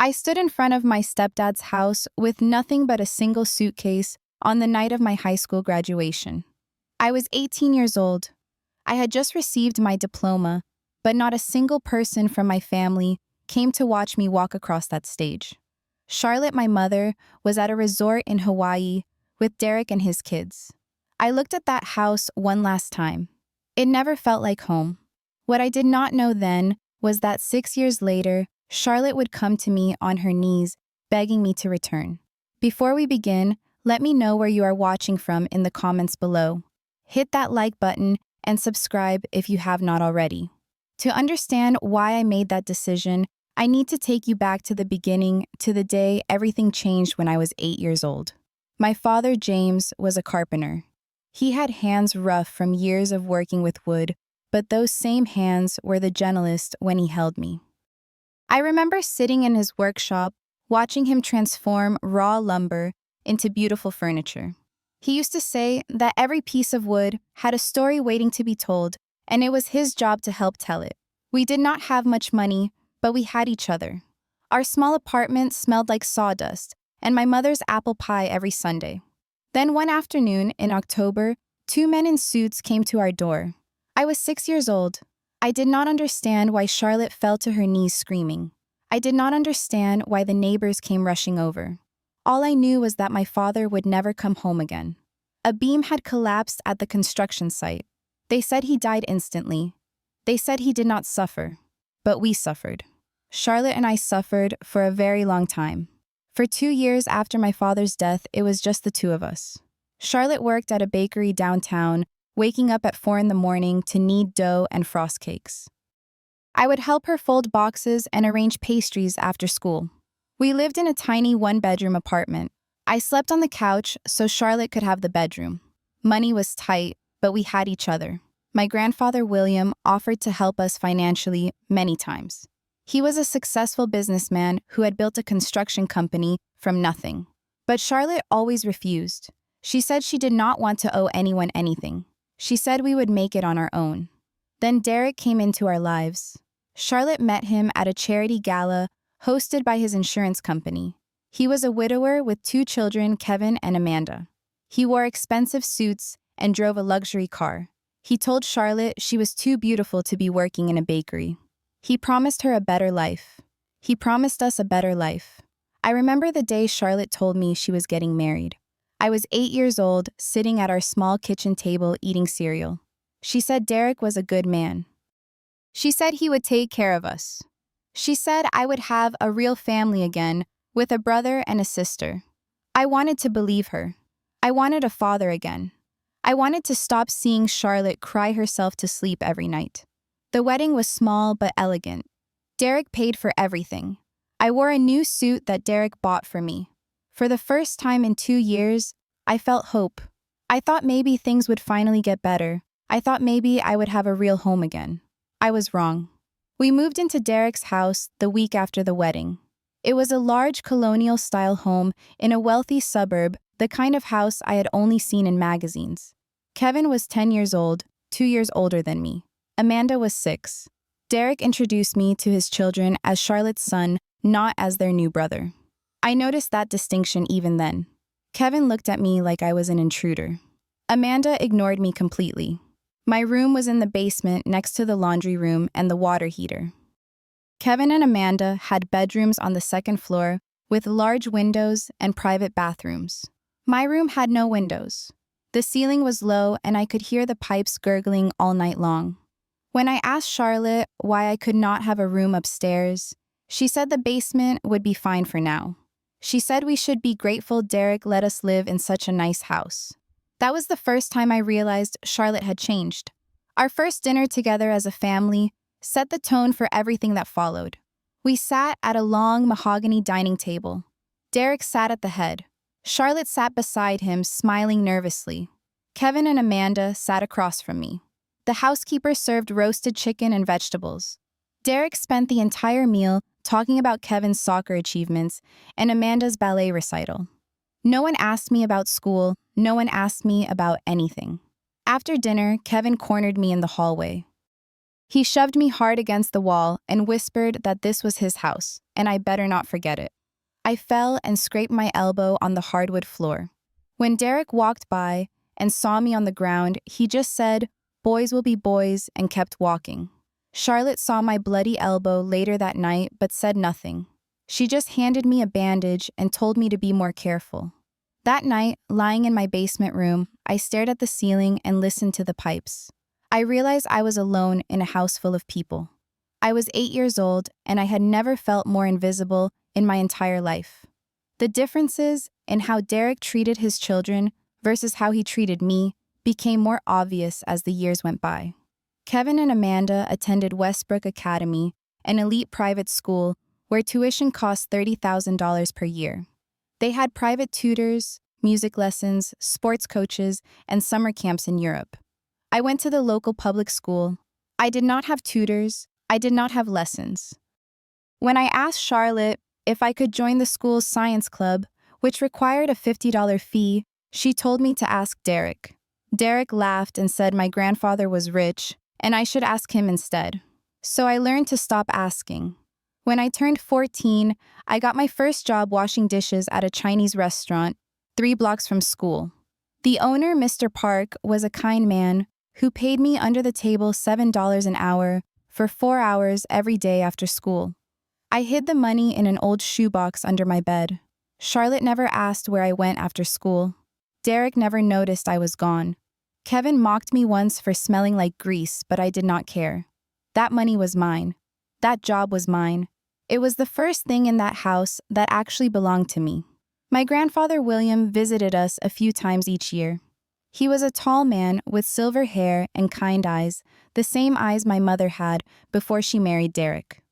I stood in front of my stepdad's house with nothing but a single suitcase on the night of my high school graduation. I was 18 years old. I had just received my diploma, but not a single person from my family came to watch me walk across that stage. Charlotte, my mother, was at a resort in Hawaii with Derek and his kids. I looked at that house one last time. It never felt like home. What I did not know then was that 6 years later, Charlotte would come to me on her knees, begging me to return. Before we begin, let me know where you are watching from in the comments below. Hit that like button and subscribe if you have not already. To understand why I made that decision, I need to take you back to the beginning, to the day everything changed when I was 8 years old. My father, James, was a carpenter. He had hands rough from years of working with wood, but those same hands were the gentlest when he held me. I remember sitting in his workshop, watching him transform raw lumber into beautiful furniture. He used to say that every piece of wood had a story waiting to be told, and it was his job to help tell it. We did not have much money, but we had each other. Our small apartment smelled like sawdust, and my mother's apple pie every Sunday. Then one afternoon in October, 2 men in suits came to our door. I was 6 years old. I did not understand why Charlotte fell to her knees screaming. I did not understand why the neighbors came rushing over. All I knew was that my father would never come home again. A beam had collapsed at the construction site. They said he died instantly. They said he did not suffer. But we suffered. Charlotte and I suffered for a very long time. For 2 years after my father's death, it was just the two of us. Charlotte worked at a bakery downtown, waking up at 4 in the morning to knead dough and frost cakes. I would help her fold boxes and arrange pastries after school. We lived in a tiny one-bedroom apartment. I slept on the couch so Charlotte could have the bedroom. Money was tight, but we had each other. My grandfather, William, offered to help us financially many times. He was a successful businessman who had built a construction company from nothing. But Charlotte always refused. She said she did not want to owe anyone anything. She said we would make it on our own. Then Derek came into our lives. Charlotte met him at a charity gala hosted by his insurance company. He was a widower with 2 children, Kevin and Amanda. He wore expensive suits and drove a luxury car. He told Charlotte she was too beautiful to be working in a bakery. He promised her a better life. He promised us a better life. I remember the day Charlotte told me she was getting married. I was 8 years old, sitting at our small kitchen table eating cereal. She said Derek was a good man. She said he would take care of us. She said I would have a real family again, with a brother and a sister. I wanted to believe her. I wanted a father again. I wanted to stop seeing Charlotte cry herself to sleep every night. The wedding was small but elegant. Derek paid for everything. I wore a new suit that Derek bought for me. For the first time in 2 years, I felt hope. I thought maybe things would finally get better. I thought maybe I would have a real home again. I was wrong. We moved into Derek's house the week after the wedding. It was a large colonial-style home in a wealthy suburb, the kind of house I had only seen in magazines. Kevin was 10 years old, 2 years older than me. Amanda was 6. Derek introduced me to his children as Charlotte's son, not as their new brother. I noticed that distinction even then. Kevin looked at me like I was an intruder. Amanda ignored me completely. My room was in the basement next to the laundry room and the water heater. Kevin and Amanda had bedrooms on the 2nd floor with large windows and private bathrooms. My room had no windows. The ceiling was low and I could hear the pipes gurgling all night long. When I asked Charlotte why I could not have a room upstairs, she said the basement would be fine for now. She said we should be grateful Derek let us live in such a nice house. That was the first time I realized Charlotte had changed. Our first dinner together as a family set the tone for everything that followed. We sat at a long mahogany dining table. Derek sat at the head. Charlotte sat beside him, smiling nervously. Kevin and Amanda sat across from me. The housekeeper served roasted chicken and vegetables. Derek spent the entire meal talking about Kevin's soccer achievements and Amanda's ballet recital. No one asked me about school. No one asked me about anything. After dinner, Kevin cornered me in the hallway. He shoved me hard against the wall and whispered that this was his house, and I better not forget it. I fell and scraped my elbow on the hardwood floor. When Derek walked by and saw me on the ground, he just said, "Boys will be boys," and kept walking. Charlotte saw my bloody elbow later that night but said nothing. She just handed me a bandage and told me to be more careful. That night, lying in my basement room, I stared at the ceiling and listened to the pipes. I realized I was alone in a house full of people. I was 8 years old, and I had never felt more invisible in my entire life. The differences in how Derek treated his children versus how he treated me became more obvious as the years went by. Kevin and Amanda attended Westbrook Academy, an elite private school where tuition cost $30,000 per year. They had private tutors, music lessons, sports coaches, and summer camps in Europe. I went to the local public school. I did not have tutors. I did not have lessons. When I asked Charlotte if I could join the school's science club, which required a $50 fee, she told me to ask Derek. Derek laughed and said my grandfather was rich, and I should ask him instead. So I learned to stop asking. When I turned 14, I got my first job washing dishes at a Chinese restaurant 3 blocks from school. The owner, Mr. Park, was a kind man who paid me under the table $7 an hour for 4 hours every day after school. I hid the money in an old shoebox under my bed. Charlotte never asked where I went after school. Derek never noticed I was gone. Kevin mocked me once for smelling like grease, but I did not care. That money was mine. That job was mine. It was the first thing in that house that actually belonged to me. My grandfather William visited us a few times each year. He was a tall man with silver hair and kind eyes, the same eyes my mother had before she married Derek.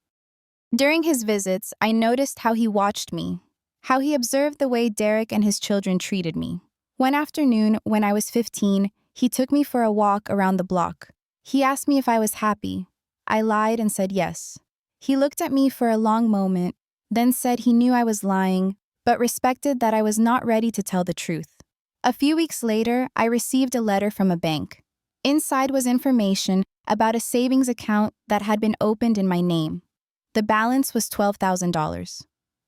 During his visits, I noticed how he watched me, how he observed the way Derek and his children treated me. One afternoon, when I was 15, he took me for a walk around the block. He asked me if I was happy. I lied and said yes. He looked at me for a long moment, then said he knew I was lying, but respected that I was not ready to tell the truth. A few weeks later, I received a letter from a bank. Inside was information about a savings account that had been opened in my name. The balance was $12,000.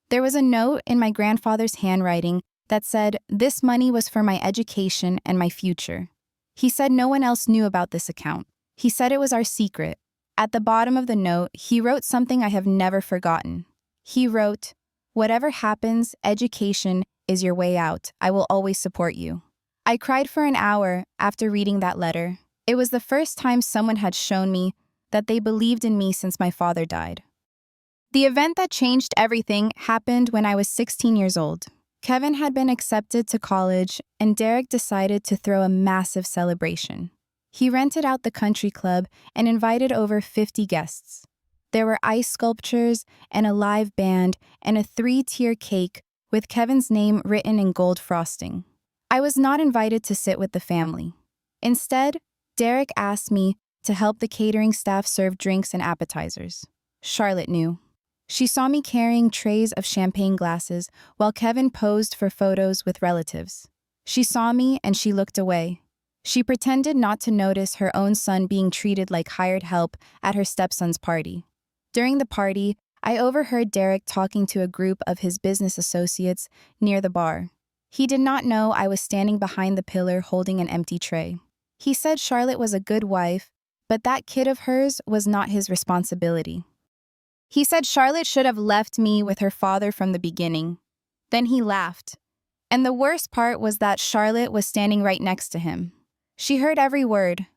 There was a note in my grandfather's handwriting that said this money was for my education and my future. He said no one else knew about this account. He said it was our secret. At the bottom of the note, he wrote something I have never forgotten. He wrote, "Whatever happens, education is your way out. I will always support you." I cried for an hour after reading that letter. It was the first time someone had shown me that they believed in me since my father died. The event that changed everything happened when I was 16 years old. Kevin had been accepted to college, and Derek decided to throw a massive celebration. He rented out the country club and invited over 50 guests. There were ice sculptures and a live band and a 3-tier cake with Kevin's name written in gold frosting. I was not invited to sit with the family. Instead, Derek asked me to help the catering staff serve drinks and appetizers. Charlotte knew. She saw me carrying trays of champagne glasses while Kevin posed for photos with relatives. She saw me and she looked away. She pretended not to notice her own son being treated like hired help at her stepson's party. During the party, I overheard Derek talking to a group of his business associates near the bar. He did not know I was standing behind the pillar holding an empty tray. He said Charlotte was a good wife, but that kid of hers was not his responsibility. He said Charlotte should have left me with her father from the beginning. Then he laughed. And the worst part was that Charlotte was standing right next to him. She heard every word,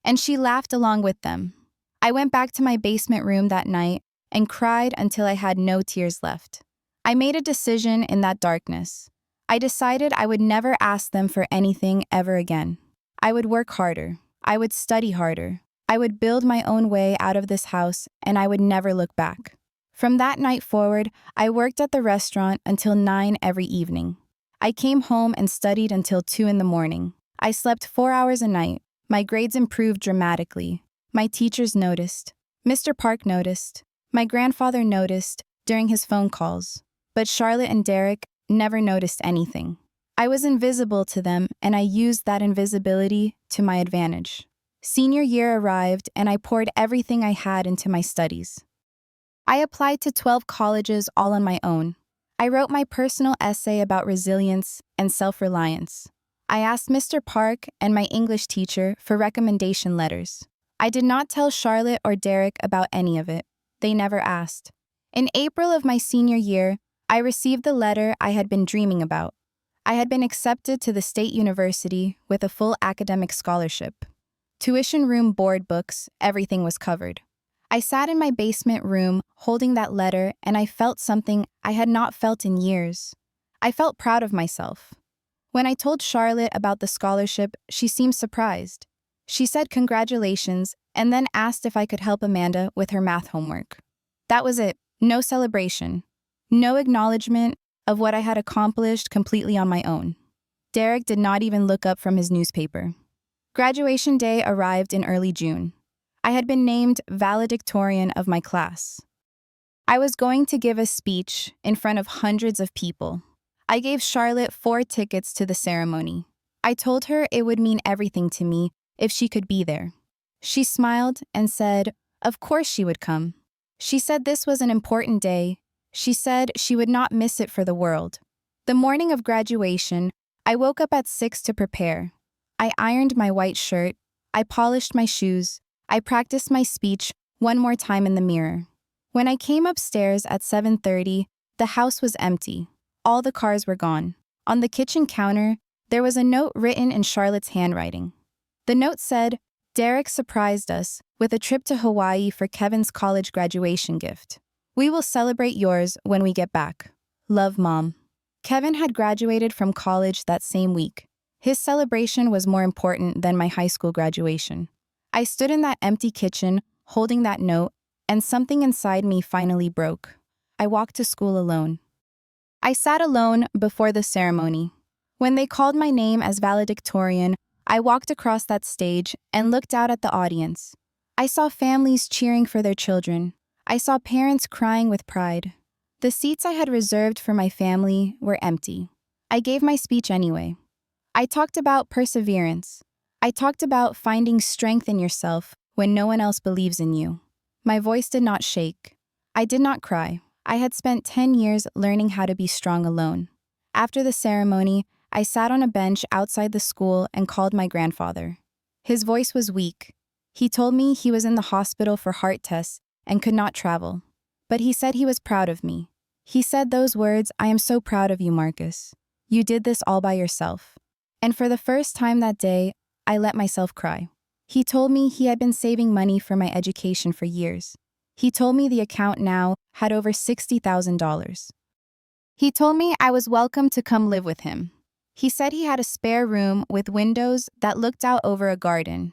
and she laughed along with them. I went back to my basement room that night and cried until I had no tears left. I made a decision in that darkness. I decided I would never ask them for anything ever again. I would work harder. I would study harder. I would build my own way out of this house, and I would never look back. From that night forward, I worked at the restaurant until 9 every evening. I came home and studied until 2 in the morning. I slept 4 hours a night. My grades improved dramatically. My teachers noticed. Mr. Park noticed. My grandfather noticed during his phone calls. But Charlotte and Derek never noticed anything. I was invisible to them, and I used that invisibility to my advantage. Senior year arrived, and I poured everything I had into my studies. I applied to 12 colleges all on my own. I wrote my personal essay about resilience and self-reliance. I asked Mr. Park and my English teacher for recommendation letters. I did not tell Charlotte or Derek about any of it. They never asked. In April of my senior year, I received the letter I had been dreaming about. I had been accepted to the state university with a full academic scholarship. Tuition room, board, books, everything was covered. I sat in my basement room holding that letter, and I felt something I had not felt in years. I felt proud of myself. When I told Charlotte about the scholarship, she seemed surprised. She said congratulations and then asked if I could help Amanda with her math homework. That was it. No celebration. No acknowledgement of what I had accomplished completely on my own. Derek did not even look up from his newspaper. Graduation day arrived in early June. I had been named valedictorian of my class. I was going to give a speech in front of hundreds of people. I gave Charlotte 4 tickets to the ceremony. I told her it would mean everything to me if she could be there. She smiled and said, of course she would come. She said this was an important day. She said she would not miss it for the world. The morning of graduation, I woke up at 6 to prepare. I ironed my white shirt. I polished my shoes. I practiced my speech one more time in the mirror. When I came upstairs at 7:30, the house was empty. All the cars were gone. On the kitchen counter, there was a note written in Charlotte's handwriting. The note said, Derek surprised us with a trip to Hawaii for Kevin's college graduation gift. We will celebrate yours when we get back. Love, Mom. Kevin had graduated from college that same week. His celebration was more important than my high school graduation. I stood in that empty kitchen, holding that note, and something inside me finally broke. I walked to school alone. I sat alone before the ceremony. When they called my name as valedictorian, I walked across that stage and looked out at the audience. I saw families cheering for their children. I saw parents crying with pride. The seats I had reserved for my family were empty. I gave my speech anyway. I talked about perseverance. I talked about finding strength in yourself when no one else believes in you. My voice did not shake. I did not cry. I had spent 10 years learning how to be strong alone. After the ceremony, I sat on a bench outside the school and called my grandfather. His voice was weak. He told me he was in the hospital for heart tests and could not travel. But he said he was proud of me. He said those words, I am so proud of you, Marcus. You did this all by yourself. And for the first time that day, I let myself cry. He told me he had been saving money for my education for years. He told me the account now had over $60,000. He told me I was welcome to come live with him. He said he had a spare room with windows that looked out over a garden.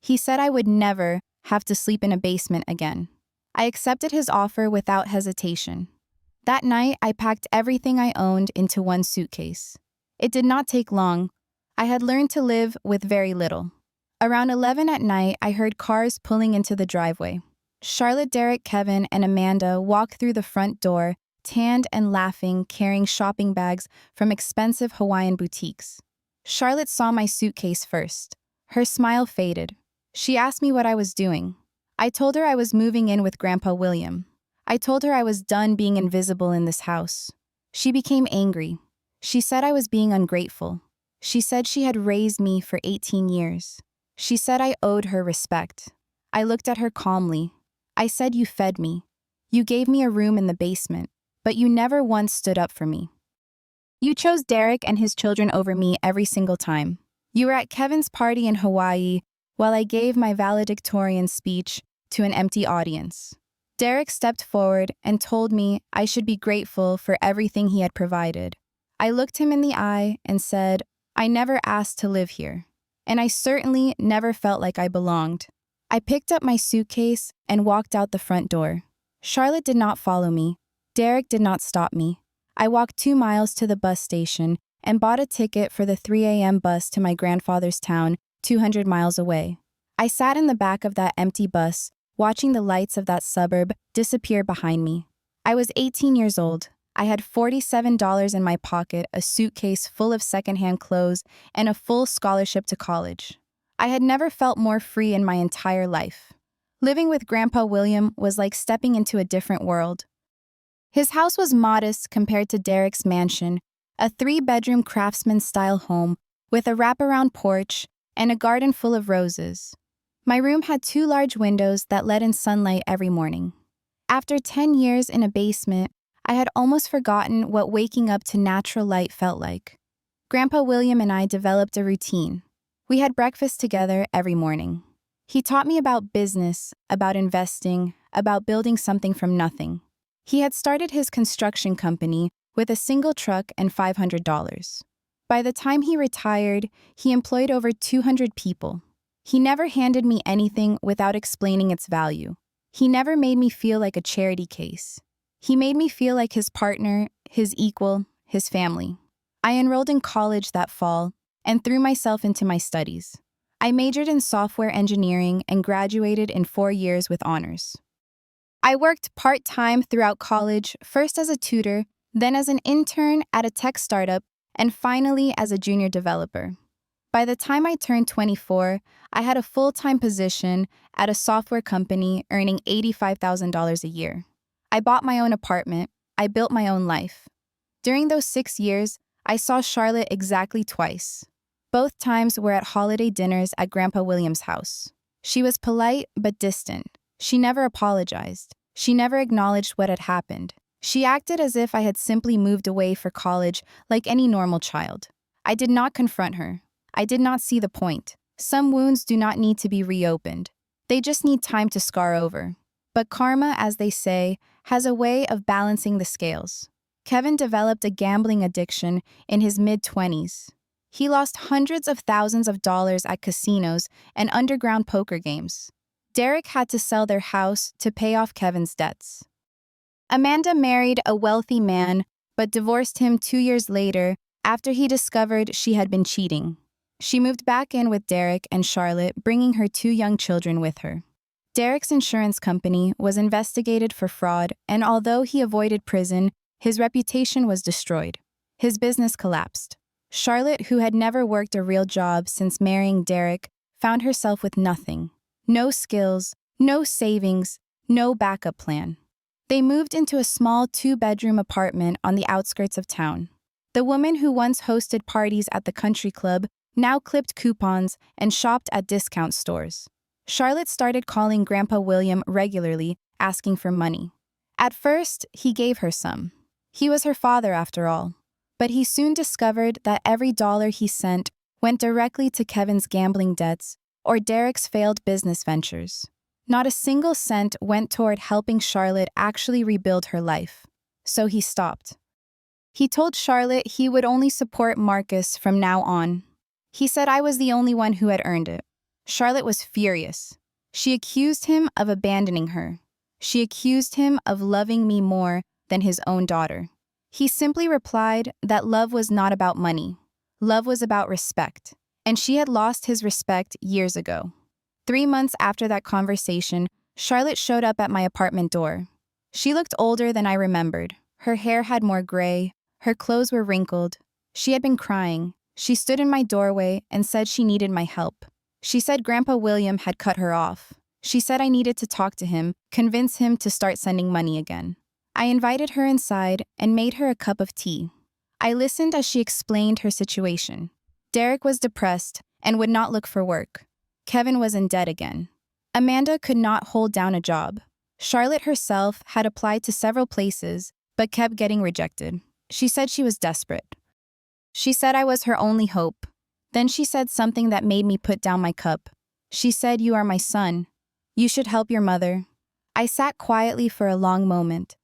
He said I would never have to sleep in a basement again. I accepted his offer without hesitation. That night, I packed everything I owned into one suitcase. It did not take long. I had learned to live with very little. Around 11 at night, I heard cars pulling into the driveway. Charlotte, Derek, Kevin, and Amanda walked through the front door, tanned and laughing, carrying shopping bags from expensive Hawaiian boutiques. Charlotte saw my suitcase first. Her smile faded. She asked me what I was doing. I told her I was moving in with Grandpa William. I told her I was done being invisible in this house. She became angry. She said I was being ungrateful. She said she had raised me for 18 years. She said I owed her respect. I looked at her calmly. I said you fed me. You gave me a room in the basement, but you never once stood up for me. You chose Derek and his children over me every single time. You were at Kevin's party in Hawaii while I gave my valedictorian speech to an empty audience. Derek stepped forward and told me I should be grateful for everything he had provided. I looked him in the eye and said, I never asked to live here, and I certainly never felt like I belonged. I picked up my suitcase and walked out the front door. Charlotte did not follow me. Derek did not stop me. I walked 2 miles to the bus station and bought a ticket for the 3 a.m. bus to my grandfather's town, 200 miles away. I sat in the back of that empty bus, watching the lights of that suburb disappear behind me. I was 18 years old. I had $47 in my pocket, a suitcase full of secondhand clothes, and a full scholarship to college. I had never felt more free in my entire life. Living with Grandpa William was like stepping into a different world. His house was modest compared to Derek's mansion, a 3-bedroom craftsman-style home with a wraparound porch and a garden full of roses. My room had 2 large windows that let in sunlight every morning. After 10 years in a basement, I had almost forgotten what waking up to natural light felt like. Grandpa William and I developed a routine. We had breakfast together every morning. He taught me about business, about investing, about building something from nothing. He had started his construction company with a single truck and $500. By the time he retired, he employed over 200 people. He never handed me anything without explaining its value. He never made me feel like a charity case. He made me feel like his partner, his equal, his family. I enrolled in college that fall and threw myself into my studies. I majored in software engineering and graduated in 4 years with honors. I worked part-time throughout college, first as a tutor, then as an intern at a tech startup, and finally as a junior developer. By the time I turned 24, I had a full-time position at a software company earning $85,000 a year. I bought my own apartment. I built my own life. During those 6 years, I saw Charlotte exactly twice. Both times were at holiday dinners at Grandpa William's house. She was polite but distant. She never apologized. She never acknowledged what had happened. She acted as if I had simply moved away for college like any normal child. I did not confront her. I did not see the point. Some wounds do not need to be reopened. They just need time to scar over. But karma, as they say, has a way of balancing the scales. Kevin developed a gambling addiction in his mid-20s. He lost hundreds of thousands of dollars at casinos and underground poker games. Derek had to sell their house to pay off Kevin's debts. Amanda married a wealthy man, but divorced him 2 years later after he discovered she had been cheating. She moved back in with Derek and Charlotte, bringing her 2 young children with her. Derek's insurance company was investigated for fraud, and although he avoided prison, his reputation was destroyed. His business collapsed. Charlotte, who had never worked a real job since marrying Derek, found herself with nothing. No skills, no savings, no backup plan. They moved into a small 2-bedroom apartment on the outskirts of town. The woman who once hosted parties at the country club now clipped coupons and shopped at discount stores. Charlotte started calling Grandpa William regularly, asking for money. At first, he gave her some. He was her father, after all. But he soon discovered that every dollar he sent went directly to Kevin's gambling debts or Derek's failed business ventures. Not a single cent went toward helping Charlotte actually rebuild her life. So he stopped. He told Charlotte he would only support Marcus from now on. He said I was the only one who had earned it. Charlotte was furious. She accused him of abandoning her. She accused him of loving me more than his own daughter. He simply replied that love was not about money. Love was about respect. And she had lost his respect years ago. 3 months after that conversation, Charlotte showed up at my apartment door. She looked older than I remembered. Her hair had more gray. Her clothes were wrinkled. She had been crying. She stood in my doorway and said she needed my help. She said Grandpa William had cut her off. She said I needed to talk to him, convince him to start sending money again. I invited her inside and made her a cup of tea. I listened as she explained her situation. Derek was depressed and would not look for work. Kevin was in debt again. Amanda could not hold down a job. Charlotte herself had applied to several places, but kept getting rejected. She said she was desperate. She said I was her only hope. Then she said something that made me put down my cup. She said, "You are my son. You should help your mother." I sat quietly for a long moment.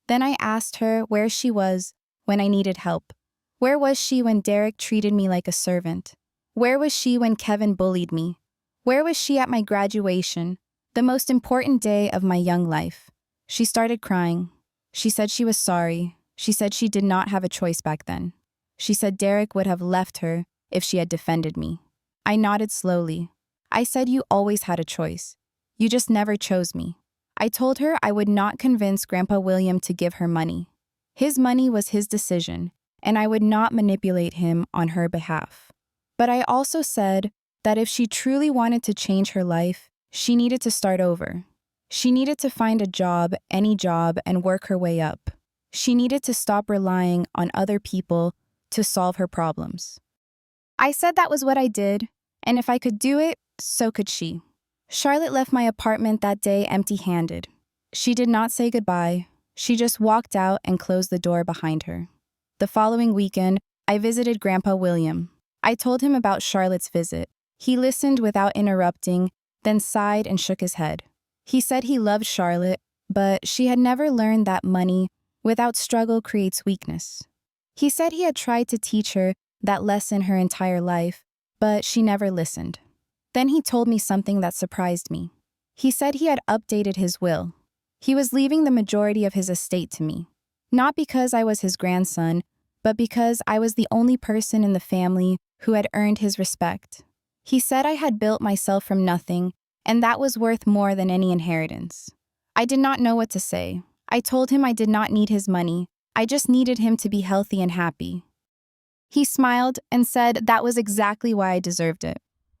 Then I asked her where she was when I needed help. Where was she when Derek treated me like a servant? Where was she when Kevin bullied me? Where was she at my graduation, the most important day of my young life? She started crying. She said she was sorry. She said she did not have a choice back then. She said Derek would have left her if she had defended me. I nodded slowly. I said you always had a choice. You just never chose me. I told her I would not convince Grandpa William to give her money. His money was his decision, and I would not manipulate him on her behalf. But I also said, that if she truly wanted to change her life, she needed to start over. She needed to find a job, any job, and work her way up. She needed to stop relying on other people to solve her problems. I said that was what I did, and if I could do it, so could she. Charlotte left my apartment that day empty-handed. She did not say goodbye. She just walked out and closed the door behind her. The following weekend, I visited Grandpa William. I told him about Charlotte's visit. He listened without interrupting, then sighed and shook his head. He said he loved Charlotte, but she had never learned that money without struggle creates weakness. He said he had tried to teach her that lesson her entire life, but she never listened. Then he told me something that surprised me. He said he had updated his will. He was leaving the majority of his estate to me, not because I was his grandson, but because I was the only person in the family who had earned his respect. He said I had built myself from nothing, and that was worth more than any inheritance. I did not know what to say. I told him I did not need his money. I just needed him to be healthy and happy. He smiled and said that was exactly why I deserved it.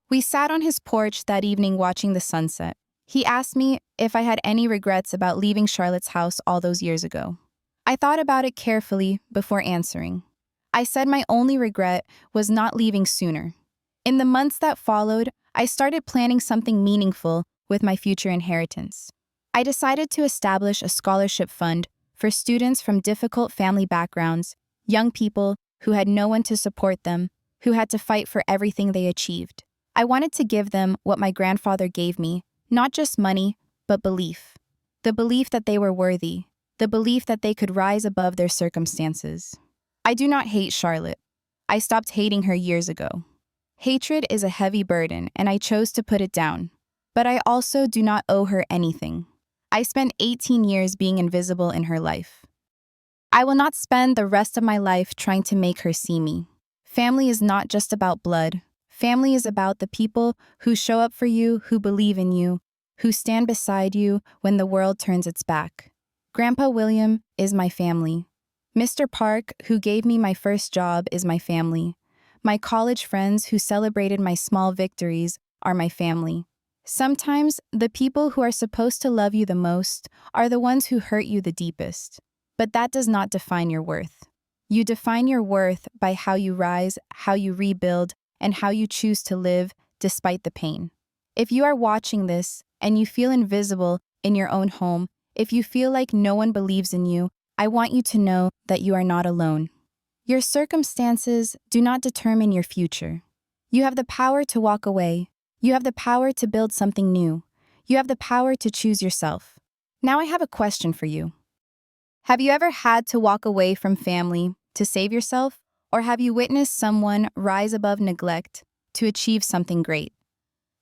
We sat on his porch that evening watching the sunset. He asked me if I had any regrets about leaving Charlotte's house all those years ago. I thought about it carefully before answering. I said my only regret was not leaving sooner. In the months that followed, I started planning something meaningful with my future inheritance. I decided to establish a scholarship fund for students from difficult family backgrounds, young people who had no one to support them, who had to fight for everything they achieved. I wanted to give them what my grandfather gave me, not just money, but belief. The belief that they were worthy, the belief that they could rise above their circumstances. I do not hate Charlotte. I stopped hating her years ago. Hatred is a heavy burden, and I chose to put it down. But I also do not owe her anything. I spent 18 years being invisible in her life. I will not spend the rest of my life trying to make her see me. Family is not just about blood. Family is about the people who show up for you, who believe in you, who stand beside you when the world turns its back. Grandpa William is my family. Mr. Park, who gave me my first job, is my family. My college friends who celebrated my small victories are my family. Sometimes, the people who are supposed to love you the most are the ones who hurt you the deepest. But that does not define your worth. You define your worth by how you rise, how you rebuild, and how you choose to live despite the pain. If you are watching this and you feel invisible in your own home, if you feel like no one believes in you, I want you to know that you are not alone. Your circumstances do not determine your future. You have the power to walk away. You have the power to build something new. You have the power to choose yourself. Now I have a question for you. Have you ever had to walk away from family to save yourself? Or have you witnessed someone rise above neglect to achieve something great?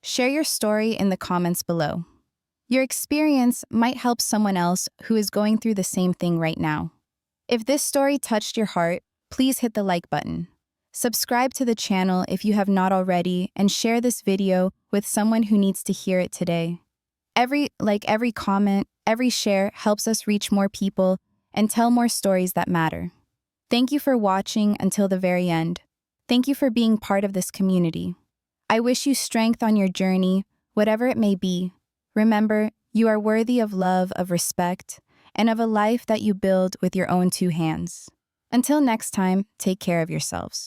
Share your story in the comments below. Your experience might help someone else who is going through the same thing right now. If this story touched your heart, please hit the like button. Subscribe to the channel if you have not already, and share this video with someone who needs to hear it today. Every comment, every share helps us reach more people and tell more stories that matter. Thank you for watching until the very end. Thank you for being part of this community. I wish you strength on your journey, whatever it may be. Remember, you are worthy of love, of respect, and of a life that you build with your own two hands. Until next time, take care of yourselves.